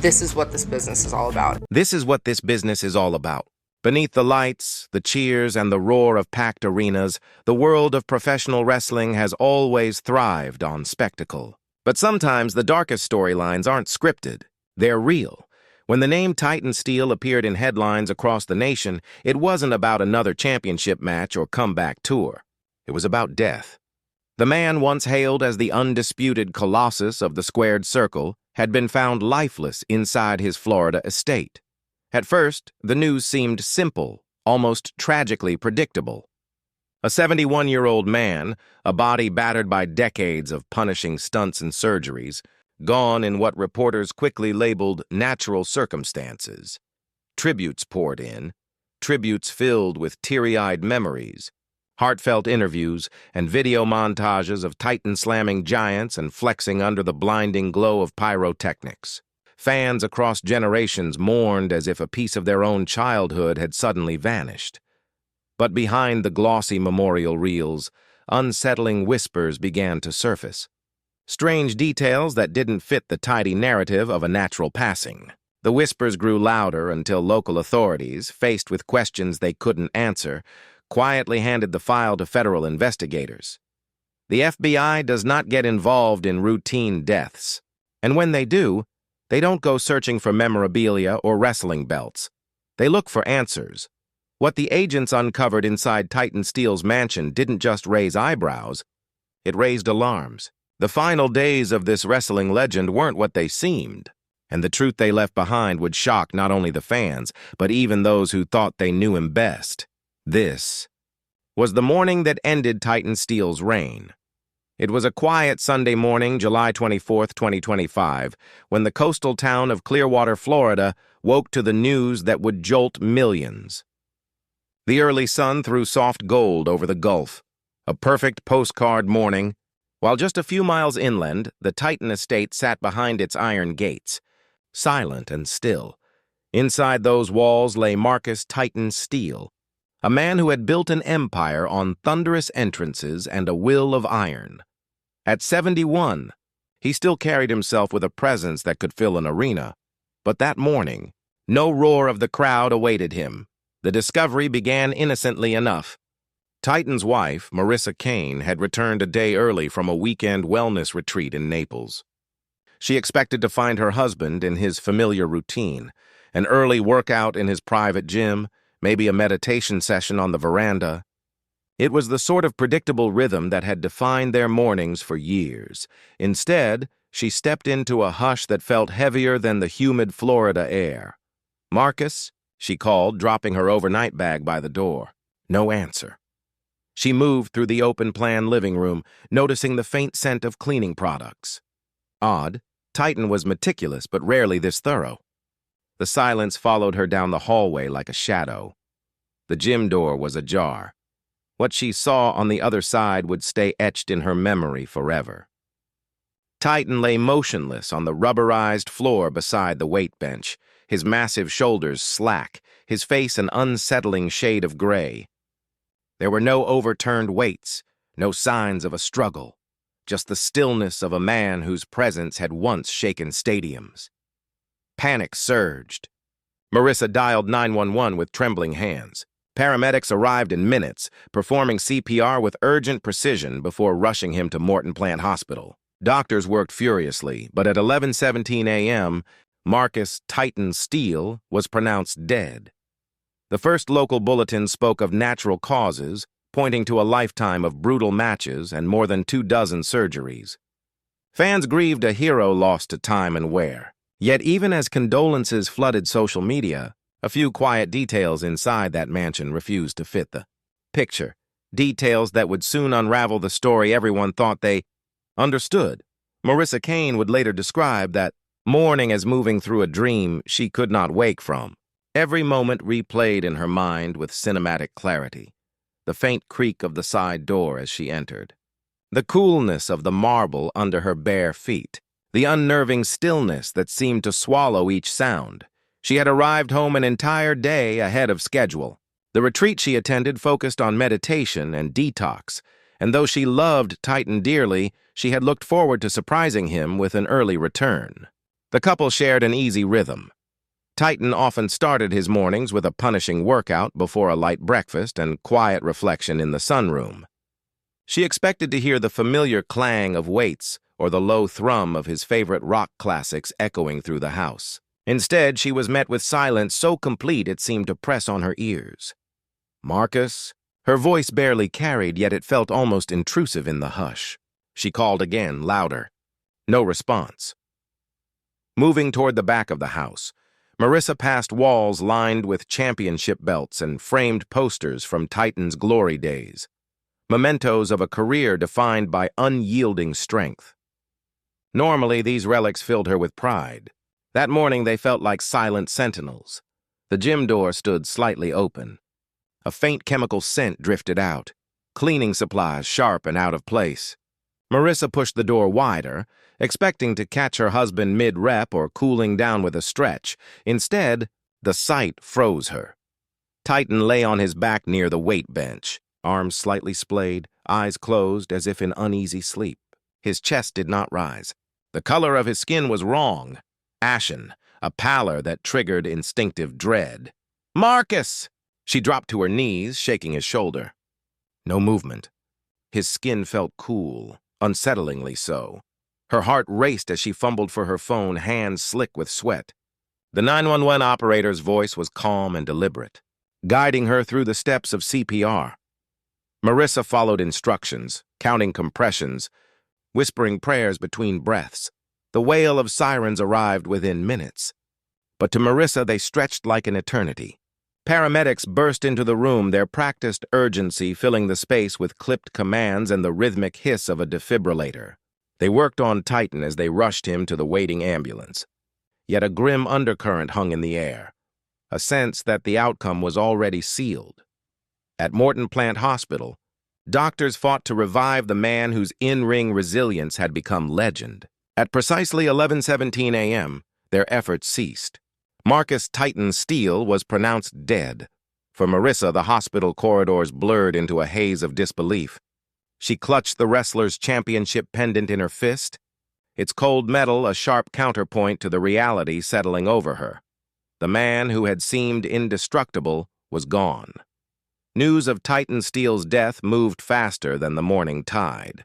This is what this business is all about. This is what this business is all about. Beneath the lights, the cheers, and the roar of packed arenas, the world of professional wrestling has always thrived on spectacle. But sometimes the darkest storylines aren't scripted. They're real. When the name Titan Steel appeared in headlines across the nation, it wasn't about another championship match or comeback tour. It was about death. The man once hailed as the undisputed colossus of the squared circle had been found lifeless inside his Florida estate. At first, the news seemed simple, almost tragically predictable. A 71-year-old man, a body battered by decades of punishing stunts and surgeries, gone in what reporters quickly labeled natural circumstances. Tributes poured in, tributes filled with teary-eyed memories, heartfelt interviews, and video montages of Titan-slamming giants and flexing under the blinding glow of pyrotechnics. Fans across generations mourned as if a piece of their own childhood had suddenly vanished. But behind the glossy memorial reels, unsettling whispers began to surface. Strange details that didn't fit the tidy narrative of a natural passing. The whispers grew louder until local authorities, faced with questions they couldn't answer, quietly handed the file to federal investigators. The FBI does not get involved in routine deaths, and when they do, they don't go searching for memorabilia or wrestling belts. They look for answers. What the agents uncovered inside Titan Steel's mansion didn't just raise eyebrows, it raised alarms. The final days of this wrestling legend weren't what they seemed, and the truth they left behind would shock not only the fans, but even those who thought they knew him best. This was the morning that ended Titan Steel's reign. It was a quiet Sunday morning, July 24th, 2025, when the coastal town of Clearwater, Florida, woke to the news that would jolt millions. The early sun threw soft gold over the Gulf, a perfect postcard morning, while just a few miles inland, the Titan estate sat behind its iron gates, silent and still. Inside those walls lay Marcus Titan Steel, a man who had built an empire on thunderous entrances and a will of iron. At 71, he still carried himself with a presence that could fill an arena. But that morning, no roar of the crowd awaited him. The discovery began innocently enough. Titan's wife, Marissa Kane, had returned a day early from a weekend wellness retreat in Naples. She expected to find her husband in his familiar routine, an early workout in his private gym, maybe a meditation session on the veranda. It was the sort of predictable rhythm that had defined their mornings for years. Instead, she stepped into a hush that felt heavier than the humid Florida air. "Marcus," she called, dropping her overnight bag by the door. No answer. She moved through the open-plan living room, noticing the faint scent of cleaning products. Odd, Titan was meticulous but rarely this thorough. The silence followed her down the hallway like a shadow. The gym door was ajar. What she saw on the other side would stay etched in her memory forever. Titan lay motionless on the rubberized floor beside the weight bench, his massive shoulders slack, his face an unsettling shade of gray. There were no overturned weights, no signs of a struggle, just the stillness of a man whose presence had once shaken stadiums. Panic surged. Marissa dialed 911 with trembling hands. Paramedics arrived in minutes, performing CPR with urgent precision before rushing him to Morton Plant Hospital. Doctors worked furiously, but at 11:17 a.m., Marcus Titan Steel was pronounced dead. The first local bulletin spoke of natural causes, pointing to a lifetime of brutal matches and more than 24 surgeries. Fans grieved a hero lost to time and wear. Yet even as condolences flooded social media, a few quiet details inside that mansion refused to fit the picture. Details that would soon unravel the story everyone thought they understood. Marissa Kane would later describe that morning as moving through a dream she could not wake from. Every moment replayed in her mind with cinematic clarity. The faint creak of the side door as she entered. The coolness of the marble under her bare feet. The unnerving stillness that seemed to swallow each sound. She had arrived home an entire day ahead of schedule. The retreat she attended focused on meditation and detox, and though she loved Titan dearly, she had looked forward to surprising him with an early return. The couple shared an easy rhythm. Titan often started his mornings with a punishing workout before a light breakfast and quiet reflection in the sunroom. She expected to hear the familiar clang of weights or the low thrum of his favorite rock classics echoing through the house. Instead, she was met with silence so complete it seemed to press on her ears. "Marcus?" Her voice barely carried, yet it felt almost intrusive in the hush. She called again, louder. No response. Moving toward the back of the house, Marissa passed walls lined with championship belts and framed posters from Titan's glory days, mementos of a career defined by unyielding strength. Normally, these relics filled her with pride. That morning, they felt like silent sentinels. The gym door stood slightly open. A faint chemical scent drifted out, cleaning supplies sharp and out of place. Marissa pushed the door wider, expecting to catch her husband mid-rep or cooling down with a stretch. Instead, the sight froze her. Titan lay on his back near the weight bench, arms slightly splayed, eyes closed as if in uneasy sleep. His chest did not rise. The color of his skin was wrong, ashen, a pallor that triggered instinctive dread. "Marcus!" She dropped to her knees, shaking his shoulder. No movement. His skin felt cool, unsettlingly so. Her heart raced as she fumbled for her phone, hands slick with sweat. The 911 operator's voice was calm and deliberate, guiding her through the steps of CPR. Marissa followed instructions, counting compressions, whispering prayers between breaths. The wail of sirens arrived within minutes. But to Marissa, they stretched like an eternity. Paramedics burst into the room, their practiced urgency filling the space with clipped commands and the rhythmic hiss of a defibrillator. They worked on Titan as they rushed him to the waiting ambulance. Yet a grim undercurrent hung in the air, a sense that the outcome was already sealed. At Morton Plant Hospital, doctors fought to revive the man whose in-ring resilience had become legend. At precisely 11:17 a.m., their efforts ceased. Marcus Titan Steele was pronounced dead. For Marissa, the hospital corridors blurred into a haze of disbelief. She clutched the wrestler's championship pendant in her fist, its cold metal a sharp counterpoint to the reality settling over her. The man who had seemed indestructible was gone. News of Titan Steele's death moved faster than the morning tide.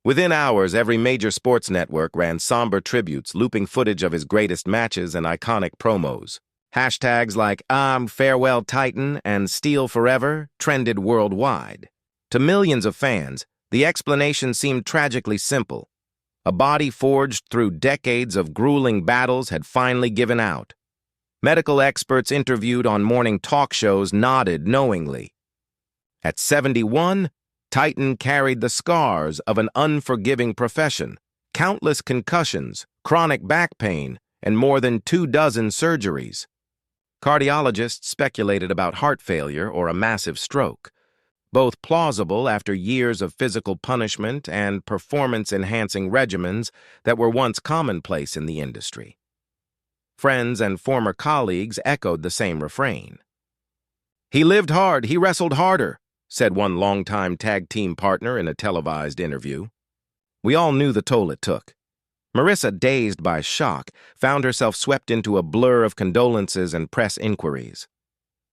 Within hours, every major sports network ran somber tributes, looping footage of his greatest matches and iconic promos. Hashtags like Farewell Titan and Steele Forever trended worldwide. To millions of fans, the explanation seemed tragically simple. A body forged through decades of grueling battles had finally given out. Medical experts interviewed on morning talk shows nodded knowingly. At 71, Titan carried the scars of an unforgiving profession, countless concussions, chronic back pain, and more than 24 surgeries. Cardiologists speculated about heart failure or a massive stroke, both plausible after years of physical punishment and performance-enhancing regimens that were once commonplace in the industry. Friends and former colleagues echoed the same refrain. "He lived hard, he wrestled harder," said one longtime tag team partner in a televised interview. We all knew the toll it took. Marissa, dazed by shock, found herself swept into a blur of condolences and press inquiries.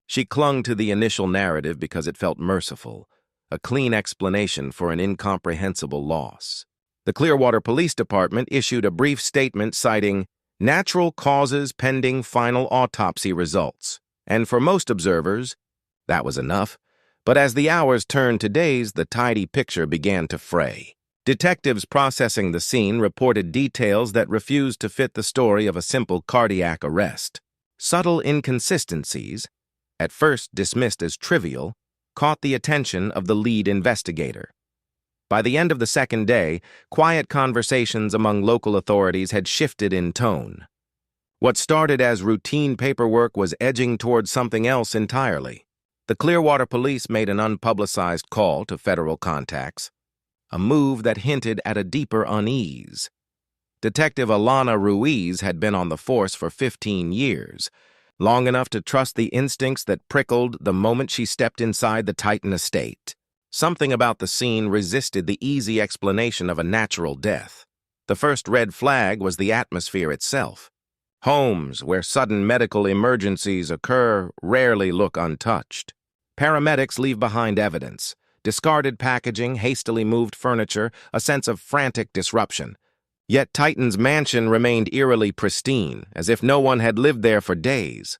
She clung to the initial narrative because it felt merciful, a clean explanation for an incomprehensible loss. The Clearwater Police Department issued a brief statement citing natural causes pending final autopsy results, and for most observers, that was enough. But as the hours turned to days, the tidy picture began to fray. Detectives processing the scene reported details that refused to fit the story of a simple cardiac arrest. Subtle inconsistencies, at first dismissed as trivial, caught the attention of the lead investigator. By the end of the second day, quiet conversations among local authorities had shifted in tone. What started as routine paperwork was edging toward something else entirely. The Clearwater Police made an unpublicized call to federal contacts, a move that hinted at a deeper unease. Detective Alana Ruiz had been on the force for 15 years, long enough to trust the instincts that prickled the moment she stepped inside the Titan estate. Something about the scene resisted the easy explanation of a natural death. The first red flag was the atmosphere itself. Homes where sudden medical emergencies occur rarely look untouched. Paramedics leave behind evidence, discarded packaging, hastily moved furniture, a sense of frantic disruption. Yet Titan's mansion remained eerily pristine, as if no one had lived there for days.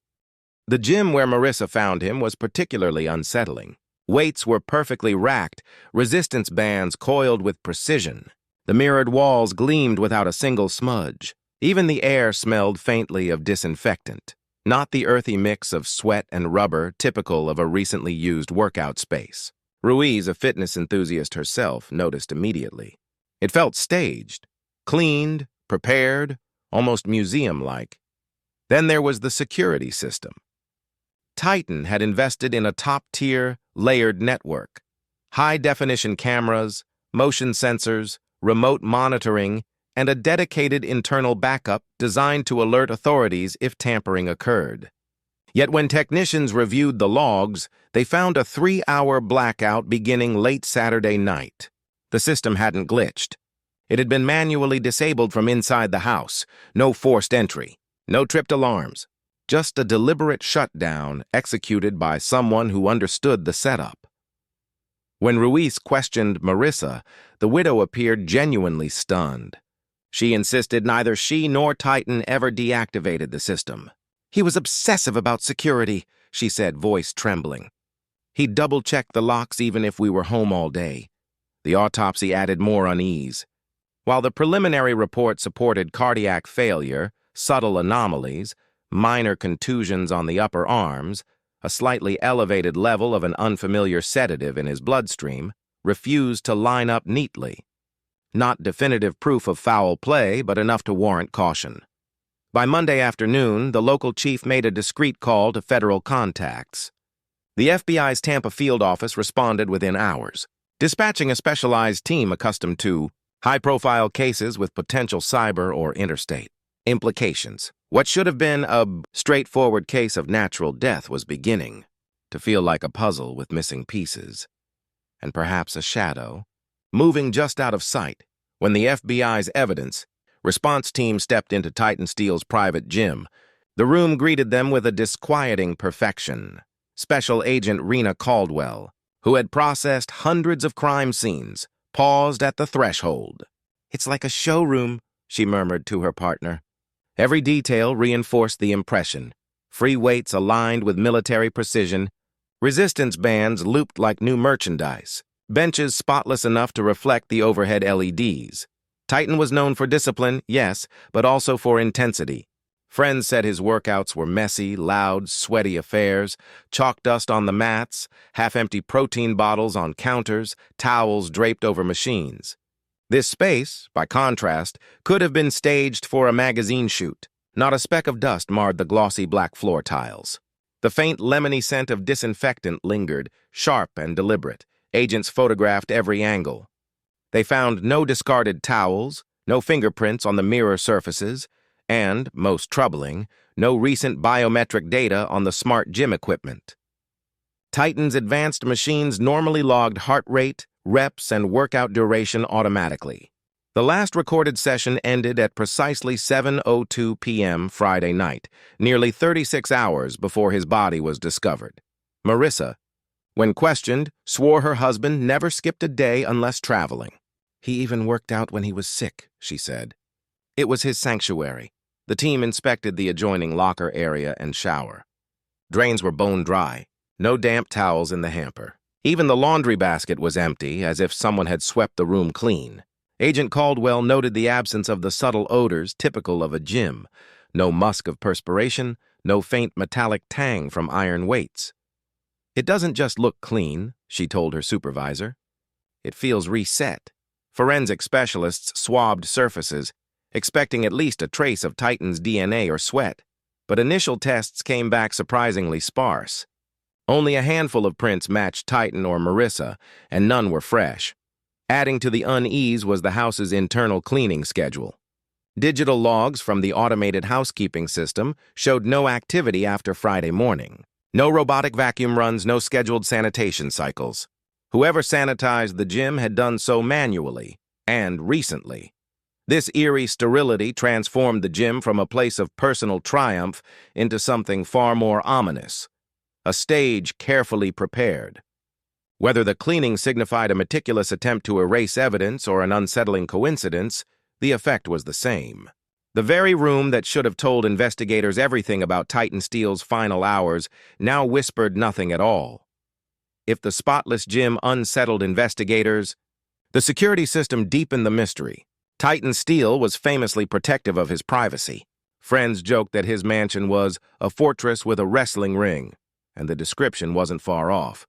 The gym where Marissa found him was particularly unsettling. Weights were perfectly racked, resistance bands coiled with precision. The mirrored walls gleamed without a single smudge. Even the air smelled faintly of disinfectant, not the earthy mix of sweat and rubber typical of a recently used workout space. Ruiz, a fitness enthusiast herself, noticed immediately. It felt staged, cleaned, prepared, almost museum-like. Then there was the security system. Titan had invested in a top-tier, layered network. High-definition cameras, motion sensors, remote monitoring, and a dedicated internal backup designed to alert authorities if tampering occurred. Yet when technicians reviewed the logs, they found a 3-hour blackout beginning late Saturday night. The system hadn't glitched. It had been manually disabled from inside the house. No forced entry, no tripped alarms. Just a deliberate shutdown executed by someone who understood the setup. When Ruiz questioned Marissa, the widow appeared genuinely stunned. She insisted neither she nor Titan ever deactivated the system. "He was obsessive about security," she said, voice trembling. "He'd double-check the locks even if we were home all day." The autopsy added more unease. While the preliminary report supported cardiac failure, subtle anomalies, minor contusions on the upper arms, a slightly elevated level of an unfamiliar sedative in his bloodstream, refused to line up neatly. Not definitive proof of foul play, but enough to warrant caution. By Monday afternoon, the local chief made a discreet call to federal contacts. The FBI's Tampa field office responded within hours, dispatching a specialized team accustomed to high-profile cases with potential cyber or interstate implications. What should have been a straightforward case of natural death was beginning to feel like a puzzle with missing pieces, and perhaps a shadow, moving just out of sight. When the FBI's evidence response team stepped into Titan Steel's private gym, the room greeted them with a disquieting perfection. Special Agent Rena Caldwell, who had processed hundreds of crime scenes, paused at the threshold. "It's like a showroom," she murmured to her partner. Every detail reinforced the impression. Free weights aligned with military precision, resistance bands looped like new merchandise, benches spotless enough to reflect the overhead LEDs. Titan was known for discipline, yes, but also for intensity. Friends said his workouts were messy, loud, sweaty affairs, chalk dust on the mats, half-empty protein bottles on counters, towels draped over machines. This space, by contrast, could have been staged for a magazine shoot. Not a speck of dust marred the glossy black floor tiles. The faint lemony scent of disinfectant lingered, sharp and deliberate. Agents photographed every angle. They found no discarded towels, no fingerprints on the mirror surfaces, and, most troubling, no recent biometric data on the smart gym equipment. Titan's advanced machines normally logged heart rate, reps, and workout duration automatically. The last recorded session ended at precisely 7:02 p.m. Friday night, nearly 36 hours before his body was discovered. Marissa, when questioned, swore her husband never skipped a day unless traveling. "He even worked out when he was sick," she said. It was his sanctuary. The team inspected the adjoining locker area and shower. Drains were bone dry, no damp towels in the hamper. Even the laundry basket was empty, as if someone had swept the room clean. Agent Caldwell noted the absence of the subtle odors typical of a gym. No musk of perspiration, no faint metallic tang from iron weights. "It doesn't just look clean," she told her supervisor. "It feels reset." Forensic specialists swabbed surfaces, expecting at least a trace of Titan's DNA or sweat, but initial tests came back surprisingly sparse. Only a handful of prints matched Titan or Marissa, and none were fresh. Adding to the unease was the house's internal cleaning schedule. Digital logs from the automated housekeeping system showed no activity after Friday morning. No robotic vacuum runs, no scheduled sanitation cycles. Whoever sanitized the gym had done so manually, and recently. This eerie sterility transformed the gym from a place of personal triumph into something far more ominous, a stage carefully prepared. Whether the cleaning signified a meticulous attempt to erase evidence or an unsettling coincidence, the effect was the same. The very room that should have told investigators everything about Titan Steel's final hours now whispered nothing at all. If the spotless gym unsettled investigators, the security system deepened the mystery. Titan Steel was famously protective of his privacy. Friends joked that his mansion was a fortress with a wrestling ring, and the description wasn't far off.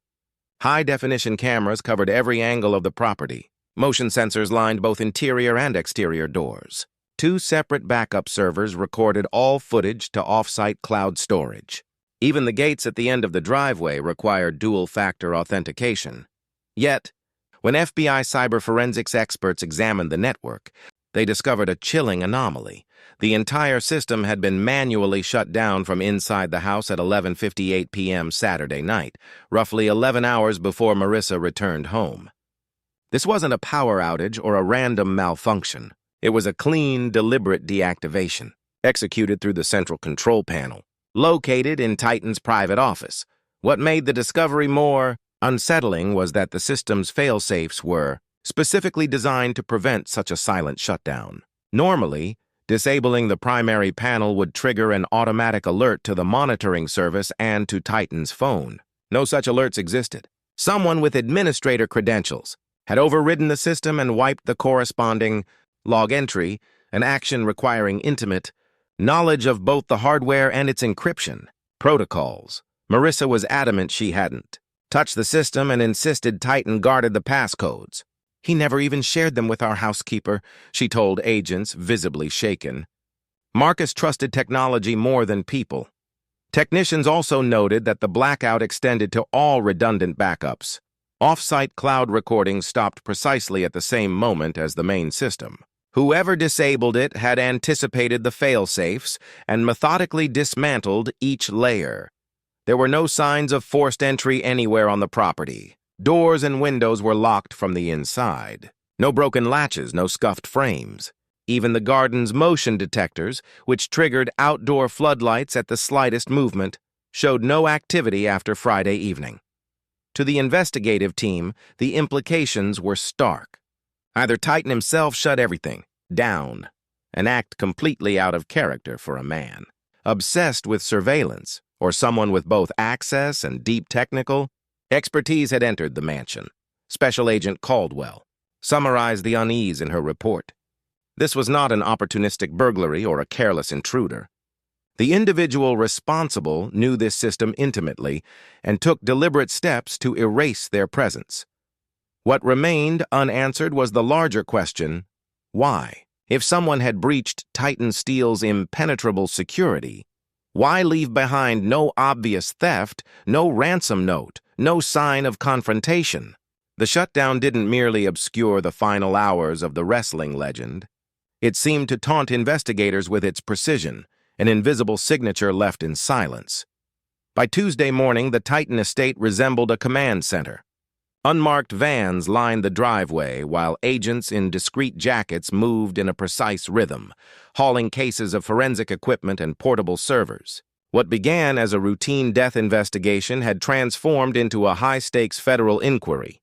High-definition cameras covered every angle of the property. Motion sensors lined both interior and exterior doors. 2 separate backup servers recorded all footage to off-site cloud storage. Even the gates at the end of the driveway required dual-factor authentication. Yet, when FBI cyber forensics experts examined the network, they discovered a chilling anomaly. The entire system had been manually shut down from inside the house at 11:58 p.m. Saturday night, roughly 11 hours before Marissa returned home. This wasn't a power outage or a random malfunction. It was a clean, deliberate deactivation, executed through the central control panel, located in Titan's private office. What made the discovery more unsettling was that the system's fail-safes were specifically designed to prevent such a silent shutdown. Normally, disabling the primary panel would trigger an automatic alert to the monitoring service and to Titan's phone. No such alerts existed. Someone with administrator credentials had overridden the system and wiped the corresponding log entry, an action requiring intimate knowledge of both the hardware and its encryption protocols. Marissa was adamant she hadn't touched the system and insisted Titan guarded the passcodes. "He never even shared them with our housekeeper," she told agents, visibly shaken. Marcus trusted technology more than people. Technicians also noted that the blackout extended to all redundant backups. Off-site cloud recordings stopped precisely at the same moment as the main system. Whoever disabled it had anticipated the fail-safes and methodically dismantled each layer. There were no signs of forced entry anywhere on the property. Doors and windows were locked from the inside. No broken latches, no scuffed frames. Even the garden's motion detectors, which triggered outdoor floodlights at the slightest movement, showed no activity after Friday evening. To the investigative team, the implications were stark. Either Titan himself shut everything down, an act completely out of character for a man, obsessed with surveillance, or someone with both access and deep technical expertise had entered the mansion. Special Agent Caldwell summarized the unease in her report. This was not an opportunistic burglary or a careless intruder. The individual responsible knew this system intimately and took deliberate steps to erase their presence. What remained unanswered was the larger question, why? If someone had breached Titan Steel's impenetrable security, why leave behind no obvious theft, no ransom note, no sign of confrontation? The shutdown didn't merely obscure the final hours of the wrestling legend. It seemed to taunt investigators with its precision, an invisible signature left in silence. By Tuesday morning, the Titan estate resembled a command center. Unmarked vans lined the driveway, while agents in discreet jackets moved in a precise rhythm, hauling cases of forensic equipment and portable servers. What began as a routine death investigation had transformed into a high-stakes federal inquiry.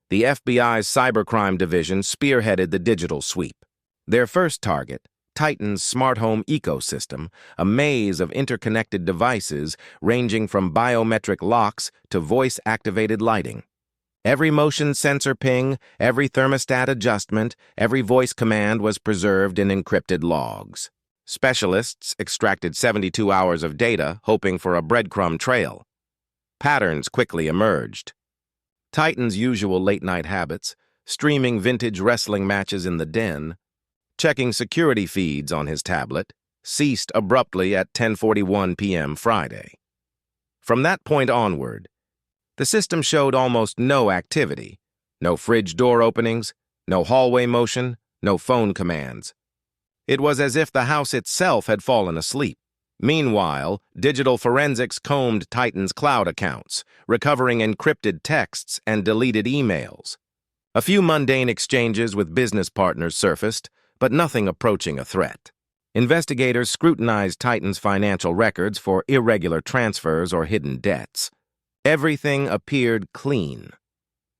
The FBI's cybercrime division spearheaded the digital sweep. Their first target, Titan's smart home ecosystem, a maze of interconnected devices ranging from biometric locks to voice-activated lighting. Every motion sensor ping, every thermostat adjustment, every voice command was preserved in encrypted logs. Specialists extracted 72 hours of data, hoping for a breadcrumb trail. Patterns quickly emerged. Titan's usual late-night habits, streaming vintage wrestling matches in the den, checking security feeds on his tablet, ceased abruptly at 10:41 p.m. Friday. From that point onward, the system showed almost no activity. No fridge door openings, no hallway motion, no phone commands. It was as if the house itself had fallen asleep. Meanwhile, digital forensics combed Titan's cloud accounts, recovering encrypted texts and deleted emails. A few mundane exchanges with business partners surfaced, but nothing approaching a threat. Investigators scrutinized Titan's financial records for irregular transfers or hidden debts. Everything appeared clean.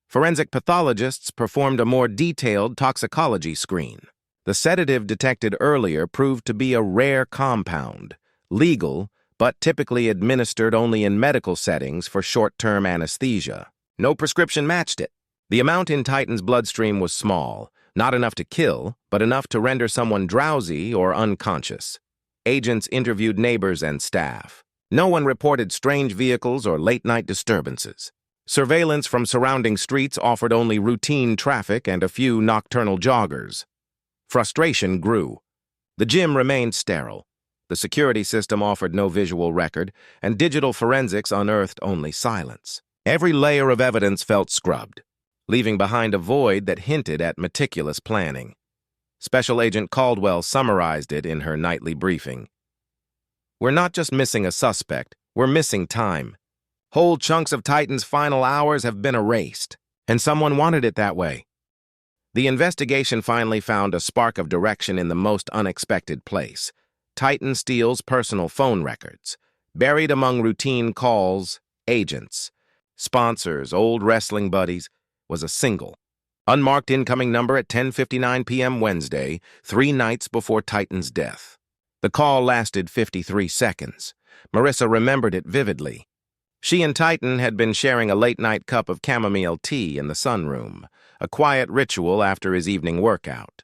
Forensic pathologists performed a more detailed toxicology screen. The sedative detected earlier proved to be a rare compound, legal, but typically administered only in medical settings for short-term anesthesia. No prescription matched it. The amount in Titan's bloodstream was small, not enough to kill, but enough to render someone drowsy or unconscious. Agents interviewed neighbors and staff. No one reported strange vehicles or late-night disturbances. Surveillance from surrounding streets offered only routine traffic and a few nocturnal joggers. Frustration grew. The gym remained sterile. The security system offered no visual record, and digital forensics unearthed only silence. Every layer of evidence felt scrubbed, leaving behind a void that hinted at meticulous planning. Special Agent Caldwell summarized it in her nightly briefing. "We're not just missing a suspect, we're missing time. Whole chunks of Titan's final hours have been erased, and someone wanted it that way." The investigation finally found a spark of direction in the most unexpected place. Titan steals personal phone records. Buried among routine calls, agents, sponsors, old wrestling buddies, was a single, unmarked incoming number at 10:59 p.m. Wednesday, 3 nights before Titan's death. The call lasted 53 seconds. Marissa remembered it vividly. She and Titan had been sharing a late-night cup of chamomile tea in the sunroom, a quiet ritual after his evening workout.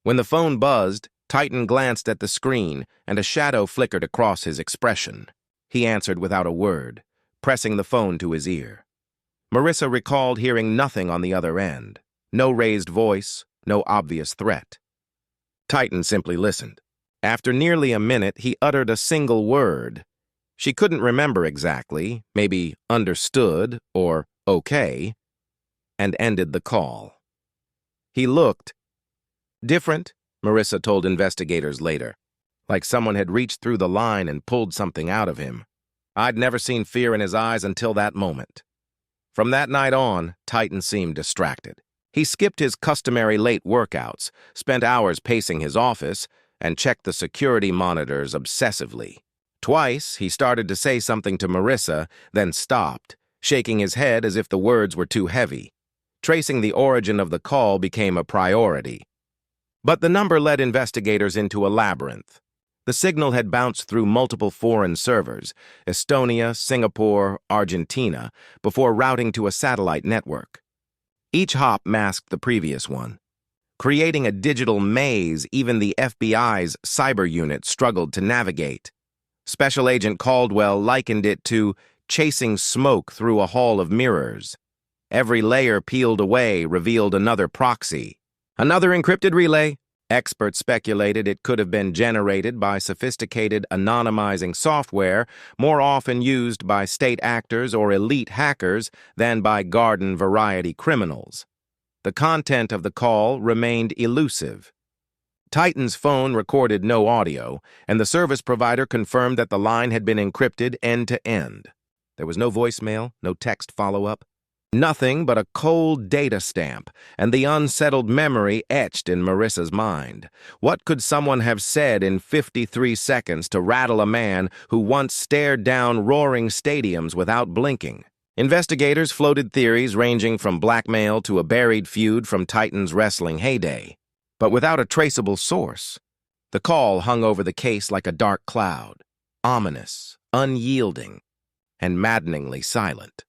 When the phone buzzed, Titan glanced at the screen, and a shadow flickered across his expression. He answered without a word, pressing the phone to his ear. Marissa recalled hearing nothing on the other end. No raised voice, no obvious threat. Titan simply listened. After nearly a minute, he uttered a single word. She couldn't remember exactly, maybe understood or okay, and ended the call. He looked different, Marissa told investigators later, like someone had reached through the line and pulled something out of him. I'd never seen fear in his eyes until that moment. From that night on, Titan seemed distracted. He skipped his customary late workouts, spent hours pacing his office, and checked the security monitors obsessively. Twice, he started to say something to Marissa, then stopped, shaking his head as if the words were too heavy. Tracing the origin of the call became a priority. But the number led investigators into a labyrinth. The signal had bounced through multiple foreign servers, Estonia, Singapore, Argentina, before routing to a satellite network. Each hop masked the previous one. Creating a digital maze even the FBI's cyber unit struggled to navigate. Special Agent Caldwell likened it to chasing smoke through a hall of mirrors. Every layer peeled away revealed another proxy. Another encrypted relay. Experts speculated it could have been generated by sophisticated anonymizing software, more often used by state actors or elite hackers than by garden variety criminals. The content of the call remained elusive. Titan's phone recorded no audio, and the service provider confirmed that the line had been encrypted end to end. There was no voicemail, no text follow-up. Nothing but a cold data stamp, and the unsettled memory etched in Marissa's mind. What could someone have said in 53 seconds to rattle a man who once stared down roaring stadiums without blinking? Investigators floated theories ranging from blackmail to a buried feud from Titan's wrestling heyday, but without a traceable source. The call hung over the case like a dark cloud, ominous, unyielding, and maddeningly silent.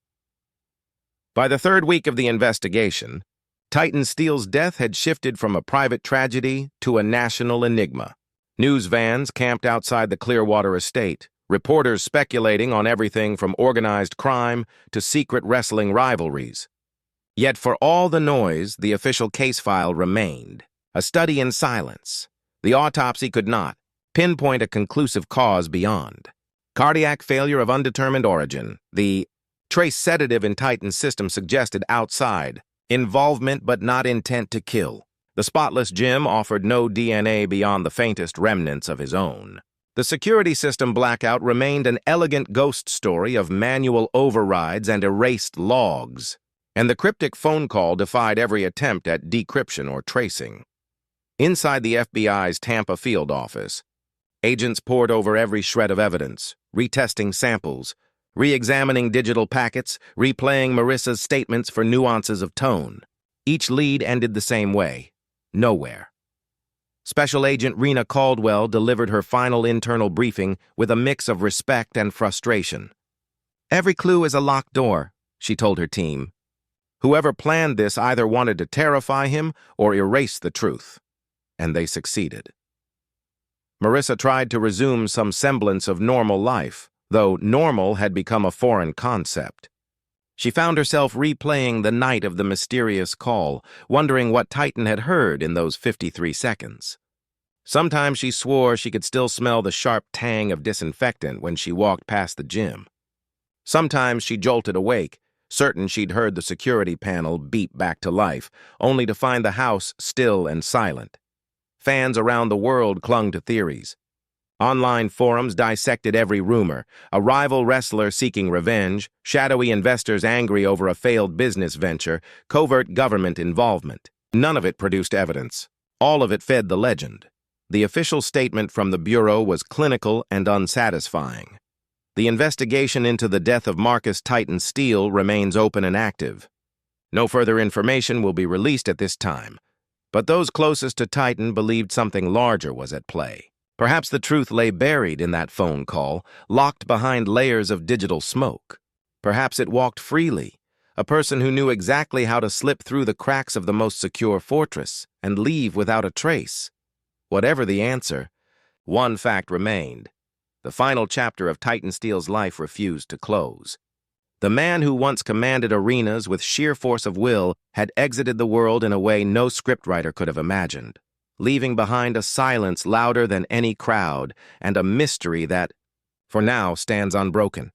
By the third week of the investigation, Titan Steele's death had shifted from a private tragedy to a national enigma. News vans camped outside the Clearwater estate, reporters speculating on everything from organized crime to secret wrestling rivalries. Yet for all the noise, the official case file remained, a study in silence. The autopsy could not pinpoint a conclusive cause beyond. Cardiac failure of undetermined origin. The trace sedative in Titan's system suggested outside involvement but not intent to kill. The spotless gym offered no DNA beyond the faintest remnants of his own. The security system blackout remained an elegant ghost story of manual overrides and erased logs, and the cryptic phone call defied every attempt at decryption or tracing. Inside the FBI's Tampa field office, agents pored over every shred of evidence, retesting samples, re-examining digital packets, replaying Marissa's statements for nuances of tone. Each lead ended the same way: nowhere. Special Agent Rena Caldwell delivered her final internal briefing with a mix of respect and frustration. "Every clue is a locked door," she told her team. Whoever planned this either wanted to terrify him or erase the truth, and they succeeded. Marissa tried to resume some semblance of normal life, though normal had become a foreign concept. She found herself replaying the night of the mysterious call, wondering what Titan had heard in those 53 seconds. Sometimes she swore she could still smell the sharp tang of disinfectant when she walked past the gym. Sometimes she jolted awake, certain she'd heard the security panel beep back to life, only to find the house still and silent. Fans around the world clung to theories. Online forums dissected every rumor: a rival wrestler seeking revenge, shadowy investors angry over a failed business venture, covert government involvement. None of it produced evidence. All of it fed the legend. The official statement from the Bureau was clinical and unsatisfying. The investigation into the death of Marcus Titan Steele remains open and active. No further information will be released at this time, but those closest to Titan believed something larger was at play. Perhaps the truth lay buried in that phone call, locked behind layers of digital smoke. Perhaps it walked freely, a person who knew exactly how to slip through the cracks of the most secure fortress and leave without a trace. Whatever the answer, one fact remained. The final chapter of Titan Steele's life refused to close. The man who once commanded arenas with sheer force of will had exited the world in a way no scriptwriter could have imagined, leaving behind a silence louder than any crowd and a mystery that, for now, stands unbroken.